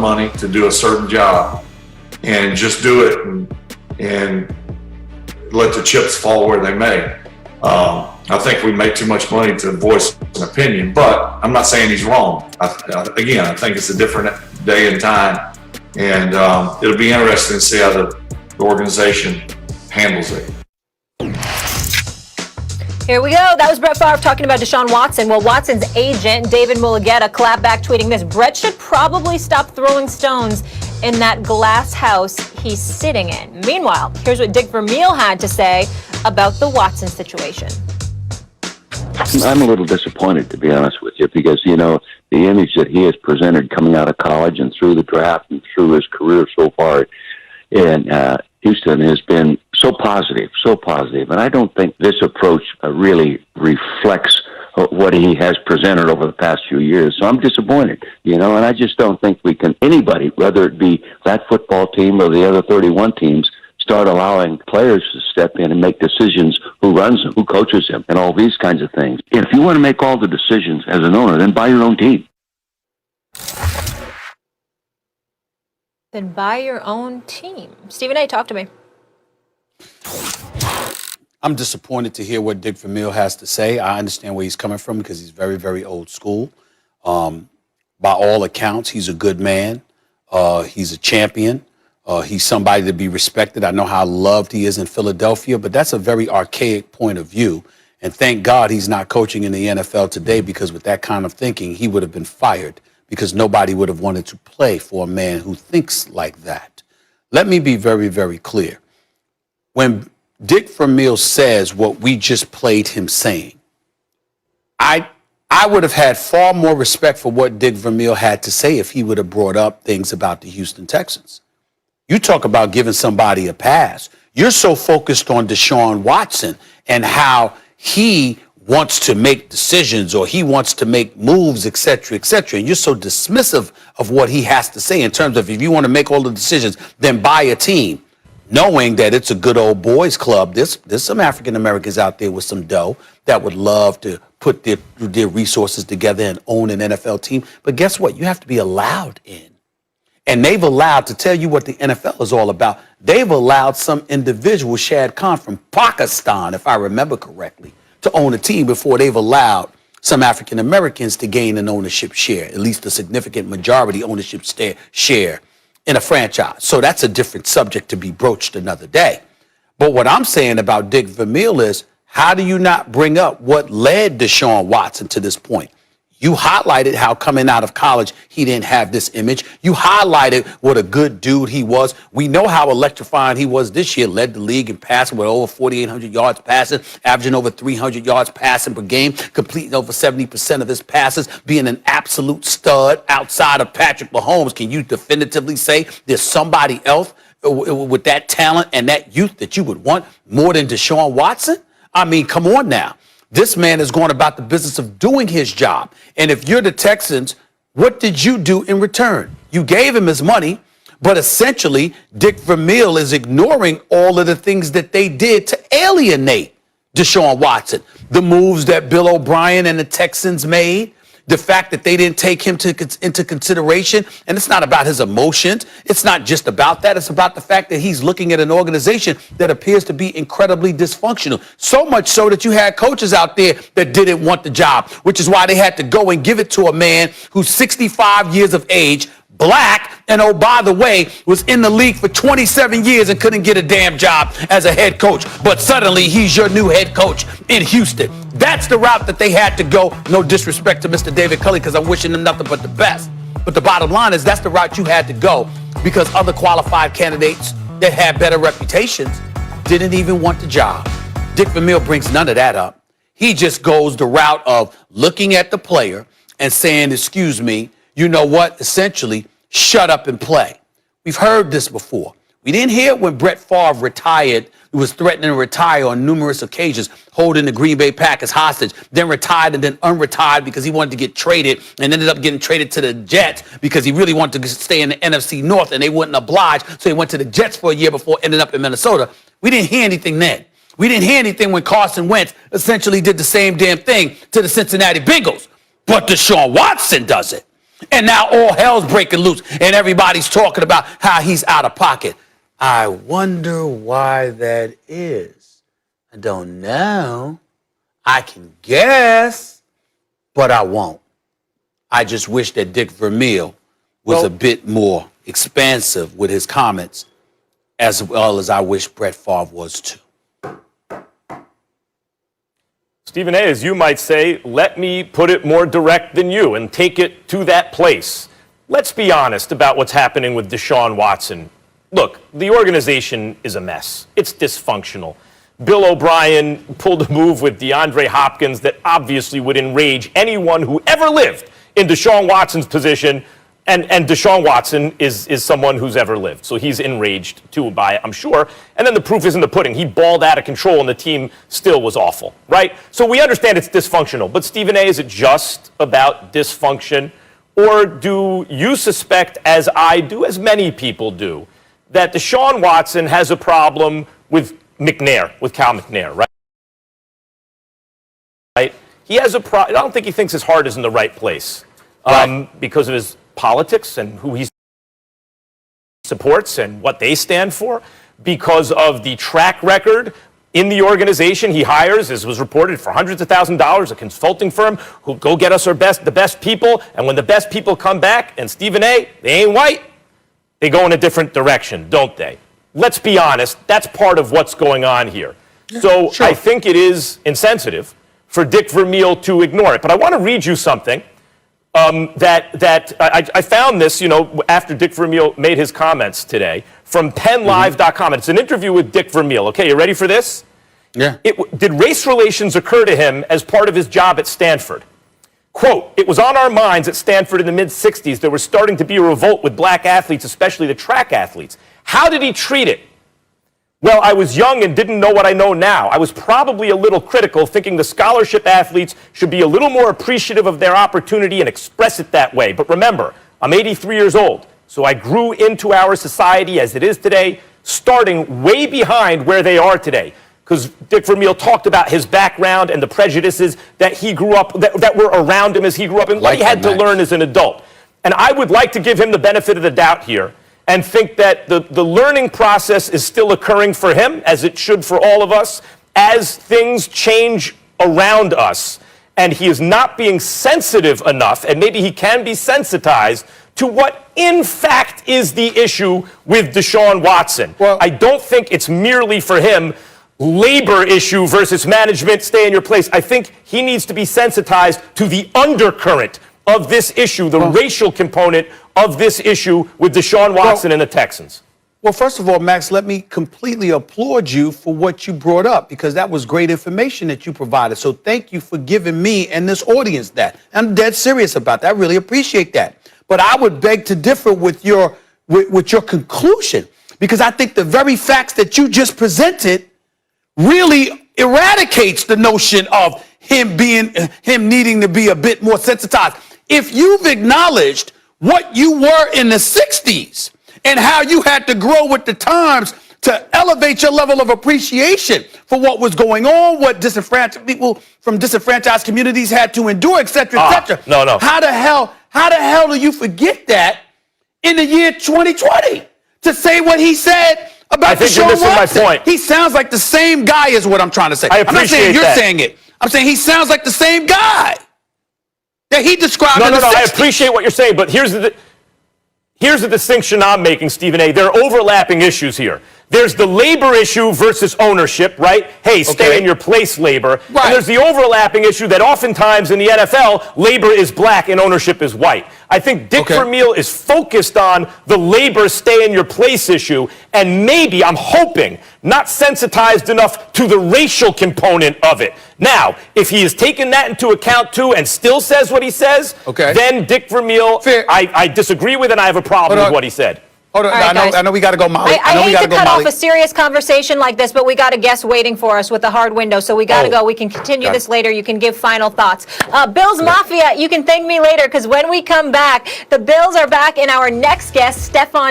of money to do a certain job and just do it and let the chips fall where they may. I think we make too much money to voice an opinion, but I'm not saying he's wrong. I think it's a different day and time, and it'll be interesting to see how the organization handles it. Here we go. That was Brett Favre talking about Deshaun Watson. Well, Watson's agent, David Mulugeta, clapped back tweeting this: Brett should probably stop throwing stones in that glass house he's sitting in. Meanwhile, here's what Dick Vermeil had to say about the Watson situation. I'm a little disappointed, to be honest with you, because, you know, the image that he has presented coming out of college and through the draft and through his career so far in Houston has been so positive. And I don't think this approach really reflects what he has presented over the past few years. So I'm disappointed, you know, and I just don't think we can, anybody, whether it be that football team or the other 31 teams, start allowing players to step in and make decisions, who runs them, who coaches them, and all these kinds of things. If you want to make all the decisions as an owner, then buy your own team. Then buy your own team. Stephen A., talk to me. I'm disappointed to hear what Dick Vermeil has to say. I understand where he's coming from because he's very, very old school. By all accounts, he's a good man. He's a champion. He's somebody to be respected. I know how loved he is in Philadelphia, but that's a very archaic point of view. And thank God he's not coaching in the NFL today, because with that kind of thinking, he would have been fired, because nobody would have wanted to play for a man who thinks like that. Let me be very, very clear. When Dick Vermeil says what we just played him saying, I would have had far more respect for what Dick Vermeil had to say if he would have brought up things about the Houston Texans. You talk about giving somebody a pass. You're so focused on Deshaun Watson and how he wants to make decisions or he wants to make moves, et cetera, and you're so dismissive of what he has to say in terms of, if you want to make all the decisions, then buy a team, knowing that it's a good old boys club. There's some African Americans out there with some dough that would love to put their resources together and own an NFL team. But guess what? You have to be allowed in. And they've allowed, to tell you what the NFL is all about, they've allowed some individual, Shad Khan from Pakistan, if I remember correctly, to own a team before they've allowed some African Americans to gain an ownership share, at least a significant majority ownership share in a franchise. So that's a different subject to be broached another day. But what I'm saying about Dick Vermeil is, how do you not bring up what led Deshaun Watson to this point? You highlighted how coming out of college, he didn't have this image. You highlighted what a good dude he was. We know how electrifying he was this year, led the league in passing with over 4,800 yards passing, averaging over 300 yards passing per game, completing over 70% of his passes, being an absolute stud outside of Patrick Mahomes. Can you definitively say there's somebody else with that talent and that youth that you would want more than Deshaun Watson? I mean, come on now. This man is going about the business of doing his job. And if you're the Texans, what did you do in return? You gave him his money, but essentially Dick Vermeil is ignoring all of the things that they did to alienate Deshaun Watson. The moves that Bill O'Brien and the Texans made, the fact that they didn't take him into consideration. And it's not about his emotions. It's not just about that. It's about the fact that he's looking at an organization that appears to be incredibly dysfunctional. So much so that you had coaches out there that didn't want the job, which is why they had to go and give it to a man who's 65 years of age, black, and oh, by the way, was in the league for 27 years and couldn't get a damn job as a head coach. But suddenly he's your new head coach in Houston. That's the route that they had to go. No disrespect to Mr. David Culley, because I'm wishing him nothing but the best. But the bottom line is that's the route you had to go, because other qualified candidates that had better reputations didn't even want the job. Dick Vermeil brings none of that up. He just goes the route of looking at the player and saying, excuse me, you know what? Essentially, shut up and play. We've heard this before. We didn't hear it when Brett Favre retired. He was threatening to retire on numerous occasions, holding the Green Bay Packers hostage, then retired and then unretired because he wanted to get traded, and ended up getting traded to the Jets because he really wanted to stay in the NFC North and they wouldn't oblige. So he went to the Jets for a year before ending up in Minnesota. We didn't hear anything then. We didn't hear anything when Carson Wentz essentially did the same damn thing to the Cincinnati Bengals. But Deshaun Watson does it. And now all hell's breaking loose and everybody's talking about how he's out of pocket. I wonder why that is. I don't know. I can guess, but I won't. I just wish that Dick Vermeil was a bit more expansive with his comments, as well as I wish Brett Favre was too. Stephen A., as you might say, let me put it more direct than you and take it to that place. Let's be honest about what's happening with Deshaun Watson. Look, the organization is a mess. It's dysfunctional. Bill O'Brien pulled a move with DeAndre Hopkins that obviously would enrage anyone who ever lived in Deshaun Watson's position. And Deshaun Watson is someone who's ever lived. So he's enraged, too, by it, I'm sure. And then the proof is in the pudding. He balled out of control, and the team still was awful, right? So we understand it's dysfunctional. But, Stephen A., is it just about dysfunction? Or do you suspect, as I do, as many people do, that Deshaun Watson has a problem with McNair, with Cal McNair, right? He has a problem. I don't think he thinks his heart is in the right place because of his politics and who he supports and what they stand for, because of the track record in the organization he hires, as was reported, for hundreds of thousands of dollars, a consulting firm who go get us the best people, and when the best people come back, and Stephen A., they ain't white, they go in a different direction, don't they? Let's be honest, that's part of what's going on here. So sure. I think it is insensitive for Dick Vermeil to ignore it. But I want to read you something I found this, after Dick Vermeil made his comments today from PennLive.com. It's an interview with Dick Vermeil. Okay, you ready for this? Yeah. Did race relations occur to him as part of his job at Stanford? Quote, it was on our minds at Stanford in the mid-'60s. There was starting to be a revolt with black athletes, especially the track athletes. How did he treat it? Well, I was young and didn't know what I know now. I was probably a little critical, thinking the scholarship athletes should be a little more appreciative of their opportunity and express it that way. But remember, I'm 83 years old, so I grew into our society as it is today, starting way behind where they are today. Because Dick Vermeil talked about his background and the prejudices that he grew up, that were around him as he grew up, and what he had to learn as an adult. And I would like to give him the benefit of the doubt here and think that the learning process is still occurring for him, as it should for all of us, as things change around us. And he is not being sensitive enough, and maybe he can be sensitized to what, in fact, is the issue with Deshaun Watson. Well, I don't think it's merely for him labor issue versus management, stay in your place. I think he needs to be sensitized to the undercurrent of this issue, the racial component of this issue with Deshaun Watson and the Texans. Well, first of all, Max, let me completely applaud you for what you brought up, because that was great information that you provided. So thank you for giving me and this audience that. I'm dead serious about that. I really appreciate that. But I would beg to differ with your conclusion, because I think the very facts that you just presented really eradicates the notion of him needing to be a bit more sensitized. If you've acknowledged what you were in the 60s and how you had to grow with the times to elevate your level of appreciation for what was going on, what disenfranchised people from disenfranchised communities had to endure, et cetera, et cetera. No. How the hell do you forget that in the year 2020 to say what he said about Deshaun Watson? I think you're missing my point. He sounds like the same guy is what I'm trying to say. I appreciate I'm not saying you're that. saying it. I'm saying he sounds like the same guy that he described in the 60s. I appreciate what you're saying, but here's the distinction I'm making, Stephen A. There are overlapping issues here. There's the labor issue versus ownership, right? Hey, stay in your place labor. Right. And there's the overlapping issue that oftentimes in the NFL, labor is black and ownership is white. I think Dick Vermeil is focused on the labor stay in your place issue, and maybe, I'm hoping, not sensitized enough to the racial component of it. Now, if he has taken that into account too and still says what he says, then Dick Vermeil, I disagree with, and I have a problem with what he said. Hold on, right, I know we got to go, Molly. I hate to cut off a serious conversation like this, but we got a guest waiting for us with the hard window, so we got to go. We can continue this later. You can give final thoughts. Bills Mafia, you can thank me later, because when we come back, the Bills are back, and our next guest, Stephon